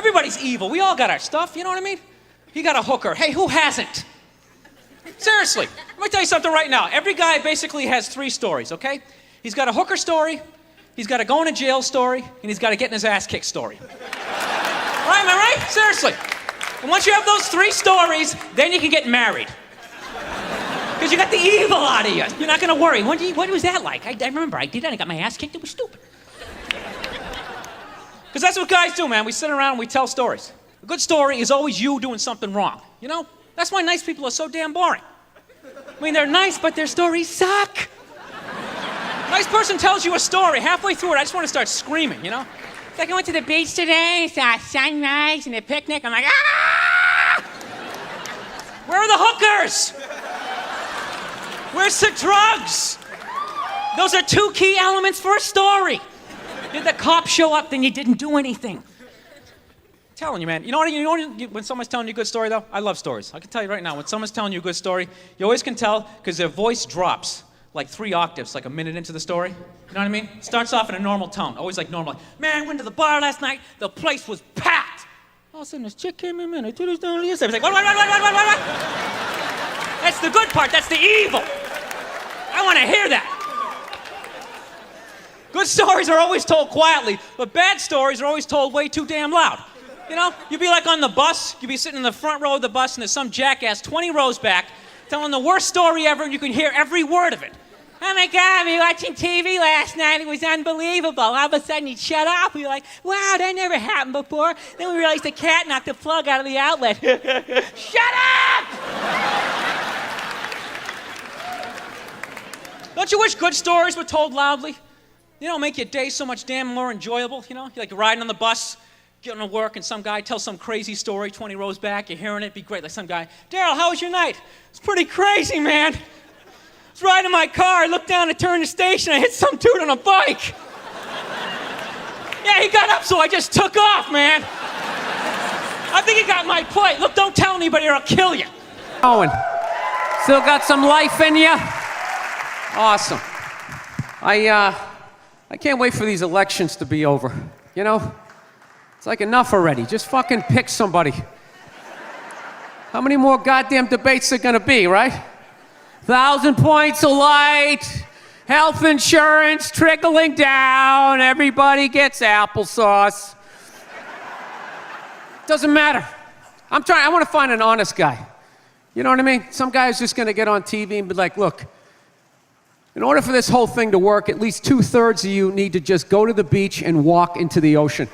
Everybody's evil. We all got our stuff, you know what I mean? You got a hooker. Hey, who hasn't? Seriously, let me tell you something right now. Every guy basically has 3 stories, okay? He's got a hooker story, he's got a going to jail story, and he's got a getting his ass kicked story. Right, am I right? Seriously. And once you have those 3 stories, then you can get married. Because you got the evil out of you. You're not going to worry. What was that like? I remember I did that. I got my ass kicked. It was stupid. Because that's what guys do, man. We sit around and we tell stories. A good story is always you doing something wrong. You know? That's why nice people are so damn boring. I mean, they're nice, but their stories suck. Nice person tells you a story. Halfway through it, I just want to start screaming, you know? It's like I went to the beach today, saw sunrise and a picnic. I'm like, ah! Where are the hookers? Where's the drugs? Those are 2 key elements for a story. Did the cops show up, then you didn't do anything. I'm telling you, man. You know what, when someone's telling you a good story, though? I love stories. I can tell you right now, when someone's telling you a good story, you always can tell because their voice drops like 3 octaves, like a minute into the story. You know what I mean? Starts off in a normal tone, always like normal. Like, man, went to the bar last night, the place was packed. All of a sudden, this chick came in, I threw this down on the inside. I was like, what? That's the good part, that's the evil. I want to hear that. Good stories are always told quietly, but bad stories are always told way too damn loud. You know, you'd be like on the bus, you'd be sitting in the front row of the bus, and there's some jackass 20 rows back telling the worst story ever, and you can hear every word of it. Oh my God, we were watching TV last night, it was unbelievable. All of a sudden he'd shut off, we were like, wow, that never happened before. Then we realized the cat knocked the plug out of the outlet. Shut up! Don't you wish good stories were told loudly? You know, make your day so much damn more enjoyable, you know? You're like riding on the bus, getting to work, and some guy tells some crazy story 20 rows back, you're hearing it, be great. Like some guy, Daryl, how was your night? It's pretty crazy, man. I was riding in my car, I looked down to turn the station, I hit some dude on a bike. Yeah, he got up, so I just took off, man. I think he got my point. Look, don't tell anybody or I'll kill you. Owen, still got some life in you? Awesome. I can't wait for these elections to be over, you know? It's like enough already. Just fucking pick somebody. How many more goddamn debates are gonna be, right? 1,000 points of light, health insurance trickling down, everybody gets applesauce. Doesn't matter. I want to find an honest guy. You know what I mean? Some guy's just gonna get on TV and be like, look, in order for this whole thing to work, at least 2/3 of you need to just go to the beach and walk into the ocean.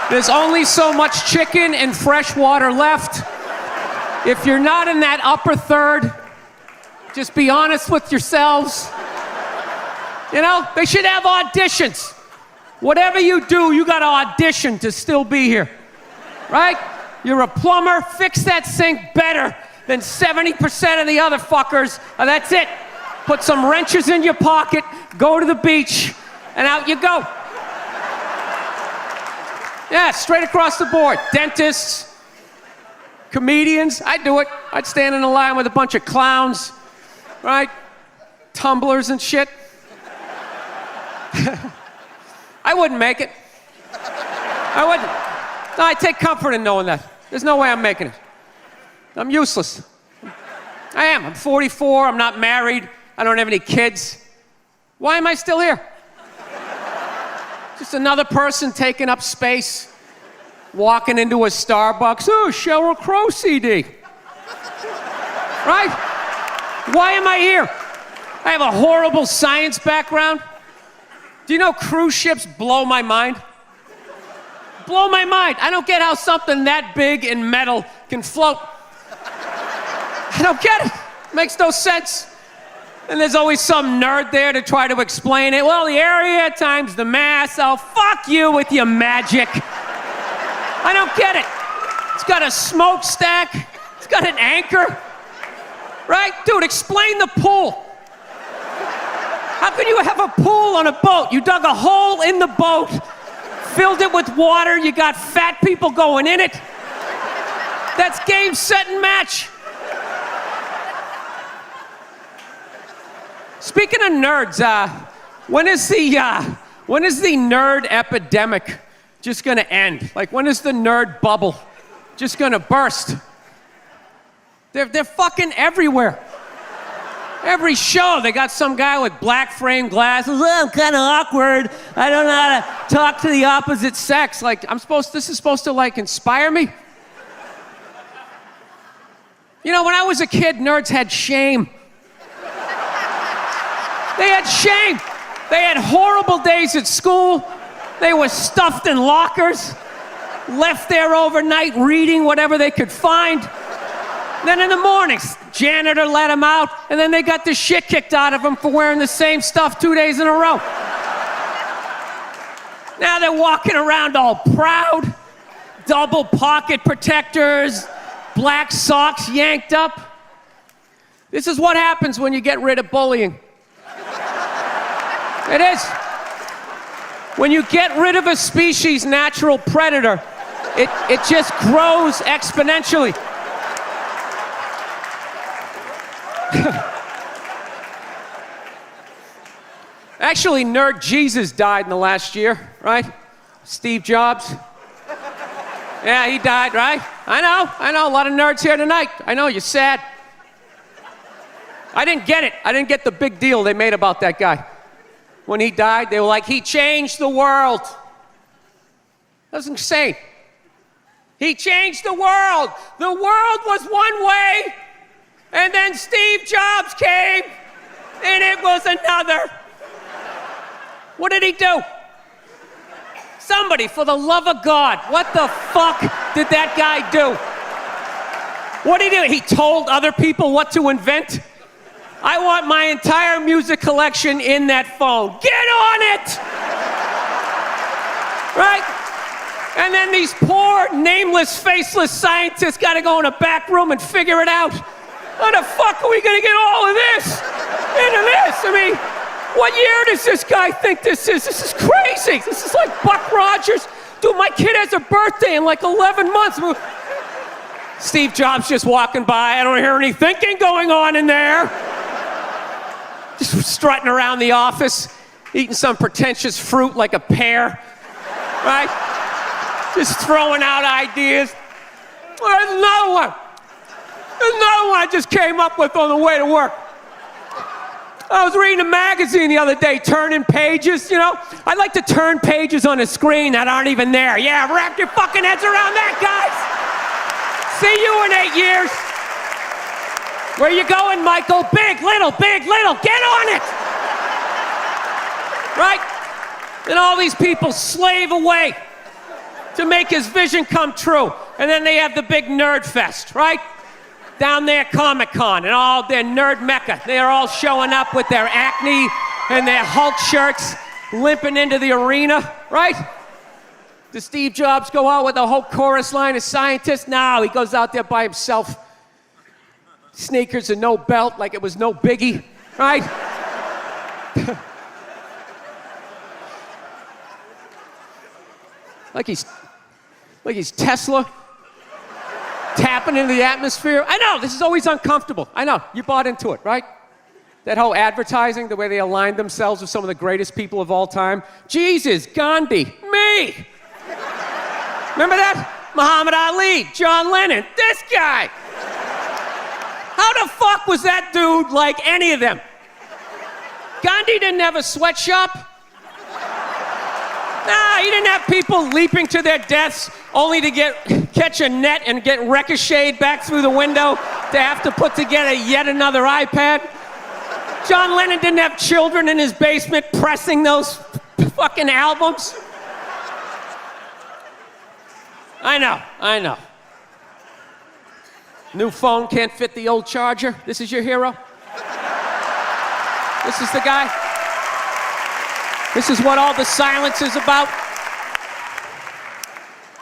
There's only so much chicken and fresh water left. If you're not in that upper third, just be honest with yourselves. You know, they should have auditions. Whatever you do, you gotta audition to still be here, right? You're a plumber, fix that sink better than 70% of the other fuckers. That's it. Put some wrenches in your pocket, go to the beach, and out you go. Yeah, straight across the board. Dentists, comedians, I'd do it. I'd stand in a line with a bunch of clowns, right? Tumblers and shit. I wouldn't make it. I wouldn't. No, I take comfort in knowing that. There's no way I'm making it. I'm useless. I am. I'm 44, I'm not married, I don't have any kids. Why am I still here? Just another person taking up space, walking into a Starbucks, oh, Sheryl Crow CD. Right? Why am I here? I have a horrible science background. Do you know cruise ships blow my mind? Blow my mind. I don't get how something that big and metal can float. I don't get it. Makes no sense. And there's always some nerd there to try to explain it. Well, the area times the mass. Oh, fuck you with your magic. I don't get it. It's got a smokestack. It's got an anchor. Right? Dude, explain the pool. How can you have a pool on a boat? You dug a hole in the boat, filled it with water, you got fat people going in it. That's game, set, and match. Speaking of nerds, when is the nerd epidemic just gonna end? Like, when is the nerd bubble just gonna burst? They're fucking everywhere. Every show, they got some guy with black frame glasses. Oh, I'm kind of awkward. I don't know how to talk to the opposite sex. Like, this is supposed to, like, inspire me? You know, when I was a kid, nerds had shame. They had shame. They had horrible days at school. They were stuffed in lockers, left there overnight reading whatever they could find. Then in the mornings, janitor let them out, and then they got the shit kicked out of them for wearing the same stuff 2 days in a row. Now they're walking around all proud, double pocket protectors, black socks yanked up. This is what happens when you get rid of bullying. It is. When you get rid of a species' natural predator, it just grows exponentially. Actually, Nerd Jesus died in the last year, right? Steve Jobs. Yeah, he died, right? I know, a lot of nerds here tonight. I know, you're sad. I didn't get it. I didn't get the big deal they made about that guy. When he died, they were like, he changed the world. That's insane. He changed the world. The world was one way, and then Steve Jobs came, and it was another. What did he do? Somebody, for the love of God, what the fuck did that guy do? What did he do? He told other people what to invent? I want my entire music collection in that phone. Get on it! Right? And then these poor, nameless, faceless scientists gotta go in a back room and figure it out. How the fuck are we gonna get all of this into this? I mean, what year does this guy think this is? This is crazy. This is like Buck Rogers. Dude, my kid has a birthday in like 11 months. Steve Jobs just walking by. I don't hear any thinking going on in there. Just strutting around the office, eating some pretentious fruit like a pear, right? Just throwing out ideas. There's another one. There's another one I just came up with on the way to work. I was reading a magazine the other day, turning pages, you know? I like to turn pages on a screen that aren't even there. Yeah, wrap your fucking heads around that, guys. See you in 8 years. Where you going, Michael? Big, little, get on it! Right? And all these people slave away to make his vision come true. And then they have the big nerd fest, right? Down there, Comic-Con, and all their nerd mecca. They're all showing up with their Acne and their Hulk shirts, limping into the arena, right? Does Steve Jobs go out with a whole chorus line of scientists? No, he goes out there by himself. Sneakers and no belt, like it was no biggie, right? like he's Tesla. Tapping into the atmosphere. I know, this is always uncomfortable. I know, you bought into it, right? That whole advertising, the way they aligned themselves with some of the greatest people of all time. Jesus, Gandhi, me. Remember that? Muhammad Ali, John Lennon, this guy. How the fuck was that dude like any of them? Gandhi didn't have a sweatshop. Nah, he didn't have people leaping to their deaths only to catch a net and get ricocheted back through the window to have to put together yet another iPad. John Lennon didn't have children in his basement pressing those fucking albums. I know. New phone can't fit the old charger. This is your hero? This is the guy? This is what all the silence is about?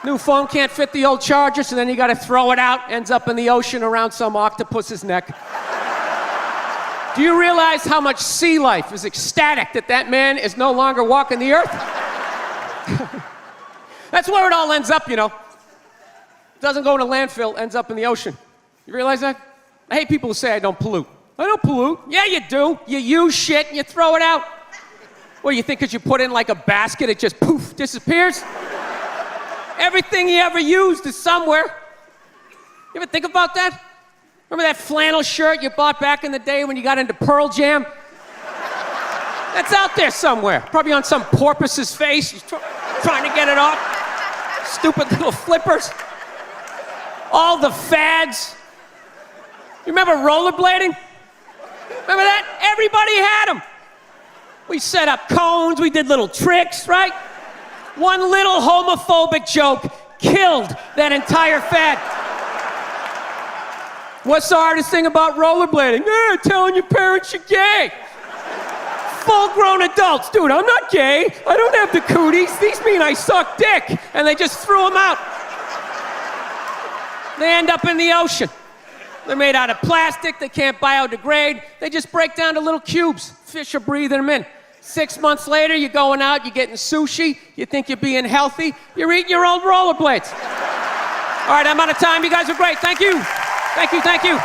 New phone can't fit the old charger, so then you gotta throw it out, ends up in the ocean around some octopus's neck. Do you realize how much sea life is ecstatic that man is no longer walking the earth? That's where it all ends up, you know. It doesn't go in a landfill, ends up in the ocean. You realize that? I hate people who say I don't pollute. I don't pollute. Yeah, you do. You use shit and you throw it out. What, do you think because you put it in like a basket, it just poof, disappears? Everything he ever used is somewhere. You ever think about that? Remember that flannel shirt you bought back in the day when you got into Pearl Jam? That's out there somewhere. Probably on some porpoise's face. He's trying to get it off. Stupid little flippers. All the fads. You remember rollerblading? Remember that? Everybody had them. We set up cones, we did little tricks, right? One little homophobic joke killed that entire fad. What's the hardest thing about rollerblading? Telling your parents you're gay. Full-grown adults. Dude, I'm not gay. I don't have the cooties. These mean I suck dick. And they just threw them out. They end up in the ocean. They're made out of plastic. They can't biodegrade. They just break down to little cubes. Fish are breathing them in. 6 months later, you're going out, you're getting sushi. You think you're being healthy. You're eating your old rollerblades. All right, I'm out of time. You guys are great. Thank you. Thank you, thank you.